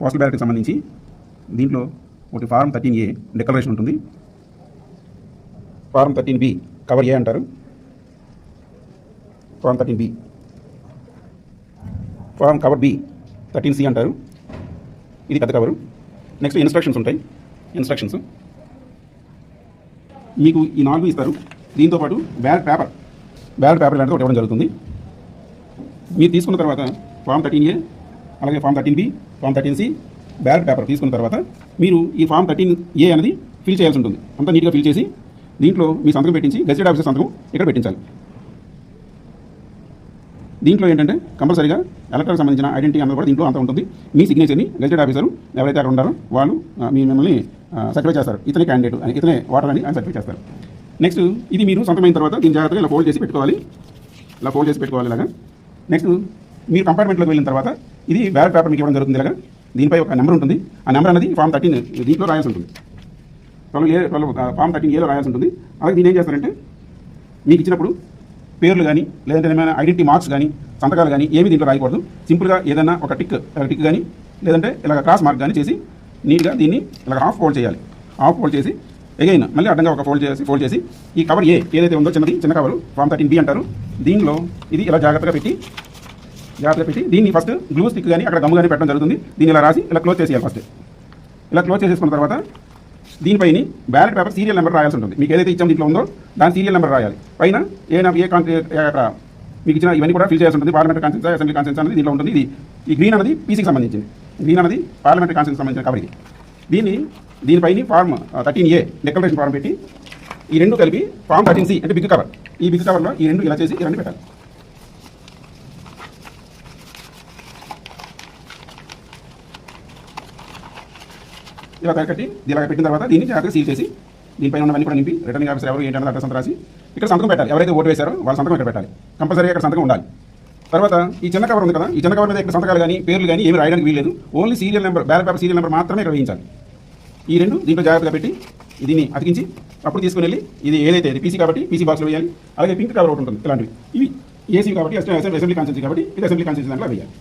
Postal బ్యాలెట్కి సంబంధించి దీంట్లో ఒకటి ఫారం 13A డిక్లరేషన్ ఉంటుంది, ఫారం 13B కవర్ ఏ అంటారు, form 13B, form cover B 13C అంటారు, ఇది పెద్ద కవరు. నెక్స్ట్ ఇన్స్ట్రక్షన్స్ ఉంటాయి. ఇన్స్ట్రక్షన్స్ మీకు ఈ 4 ఇస్తారు. దీంతోపాటు బ్యాలెట్ పేపర్ లాంటిది ఒకటి ఇవ్వడం జరుగుతుంది. మీరు తీసుకున్న తర్వాత ఫామ్ 13A అలాగే form 13B, form 13C ballot paper తీసుకున్న తర్వాత మీరు ఈ ఫామ్ 13A అనేది ఫిల్ చేయాల్సి ఉంటుంది. అంతా నీట్గా ఫిల్ చేసి దీంట్లో మీ సంతకం పెట్టించి గెజిటెడ్ ఆఫీసర్ సంతకం ఇక్కడ పెట్టించాలి. దీంట్లో ఏంటంటే కంపల్సరీగా ఎలక్టర్కి సంబంధించిన ఐడెంటిటీ అన్నది కూడా దీంట్లో అంతా ఉంటుంది. మీ సిగ్నేచర్ని గెజిటెడ్ ఆఫీసర్ ఎవరైతే అక్కడ ఉన్నారో వాళ్ళు మిమ్మల్ని సర్టిఫై చేస్తారు, ఇతనే క్యాండిడేట్ అని, ఇతనే వాటర్ అని ఆయన సర్టిఫై చేస్తారు. నెక్స్ట్ ఇది మీరు సొంతమైన తర్వాత దీని జాగ్రత్తగా ఇలా ఫోల్డ్ చేసి పెట్టుకోవాలి. ఇలాగా. నెక్స్ట్ మీరు కంపార్ట్మెంట్లోకి వెళ్ళిన తర్వాత ఇది బ్యాలెట్ పేపర్ మీకు ఇవ్వడం జరుగుతుంది. ఇలాగా దీనిపై ఒక నెంబర్ ఉంటుంది. ఆ నెంబర్ అనేది ఫామ్ 13 దీంట్లో రాయాల్సి ఉంటుంది. ఫామ్ 13Aలో రాయాల్సి ఉంటుంది. అలాగే దీని ఏం చేస్తారంటే మీకు ఇచ్చినప్పుడు పేర్లు కానీ లేదంటే ఏమైనా ఐడెంటిటీ మార్క్స్ కానీ సంతకాలు కానీ ఏమీ దీంట్లో రాయకూడదు. సింపుల్గా ఏదైనా ఒక టిక్ కానీ లేదంటే ఇలాగ క్రాస్ మార్క్ కానీ చేసి నీట్గా దీన్ని ఇలాగ హాఫ్ ఫోల్డ్ చేయాలి. హాఫ్ ఫోల్డ్ చేసి అగైన్ మళ్ళీ అడ్డంగా ఒక ఫోల్డ్ చేసి ఈ కవర్ ఏ ఏదైతే ఉందో చిన్న కవరు ఫామ్ 13B అంటారు, దీనిలో ఇది ఇలా జాగ్రత్తగా పెట్టి దీన్ని ఫస్ట్ గ్లూ స్టిక్ కానీ అక్కడ గమ్ము కానీ పెట్టడం జరుగుతుంది. దీన్ని ఇలా రాసి ఇలా క్లోజ్ చేసేయాలి. ఫస్ట్ ఇలా క్లోజ్ చేసేసుకున్న తర్వాత దీనిపైన బ్యాలెట్ పేపర్ సీరియల్ నెంబర్ రాయాల్సి ఉంటుంది. మీకు ఏదైతే ఇచ్చాం దీంట్లో ఉందో దాని సీరియల్ నెంబర్ రాయాలి. పైన మీకు ఇచ్చిన ఇవన్నీ కూడా ఫిల్ చేయాల్సి ఉంటుంది. పార్లమెంటరీ కాన్స్టిట్యూన్సీ, అసెంబ్లీ కాన్స్టిట్యూన్సీ అనేది దీంట్లో ఉంటుంది. ఈ గ్రీన్ అనేది పీసీకి సంబంధించింది, గ్రీన్ అనేది పార్లమెంటరీ కాన్స్టిట్యూన్సీ సంబంధించిన కవర్. దీనిపైన ఫార్మ్ 13A డిక్లరేషన్ ఫార్మ్ పెట్టి ఈ రెండు కలిపి ఫార్మ్ 13C అంటే బిగ్ కవర్, ఈ బిగ్ కవర్లో ఈ రెండు ఇలా చేసి ఇవన్నీ పెట్టాలి. ఇలా కట్టి ఇలా పెట్టిన తర్వాత దీన్ని జాగ్రత్తగా సీల్ చేసి దీనిపైన ఉన్నవన్నీ కూడా నింపి రిటర్నింగ్ ఆఫీసర్ ఎవరు ఏంటన్నది అడ్రస్ అంతా రాసి ఇక్కడ సంతకం పెట్టాలి. ఎవరైతే ఓటు వేశారో వాళ్ళ సంతకం ఇక్కడ పెట్టాలి. కంపల్సరీగా ఇక్కడ సంతకం ఉండాలి. తర్వాత ఈ చిన్న కవర్ ఉంది కదా, ఈ చిన్న కవర్ మీద ఇక్కడ సంతకాలు కానీ పేర్లు కానీ ఏమి రాయడానికి వీలేదు. Only serial number, ballot paper serial number మాత్రమే ఇక్కడ వేయించాలి. ఈ రెండు దీంట్లో జాగ్రత్తగా పెట్టి దీన్ని అతికించి అప్పుడు తీసుకుని వెళ్ళి ఇది ఏదైతే పీసీ కాబట్టి పీసీ బాక్స్లో వేయాలి. అలాగే పింక్ కవర్ ఒకటి ఉంటుంది. ఇలాంటివి ఇవి ఏసీ కాబట్టి అసెంబ్లీ కాన్స్టిట్యూన్సీ కాబట్టి ఇది అసెంబ్లీ కాన్స్టిట్యూన్సీ దాంట్లో వేయాలి.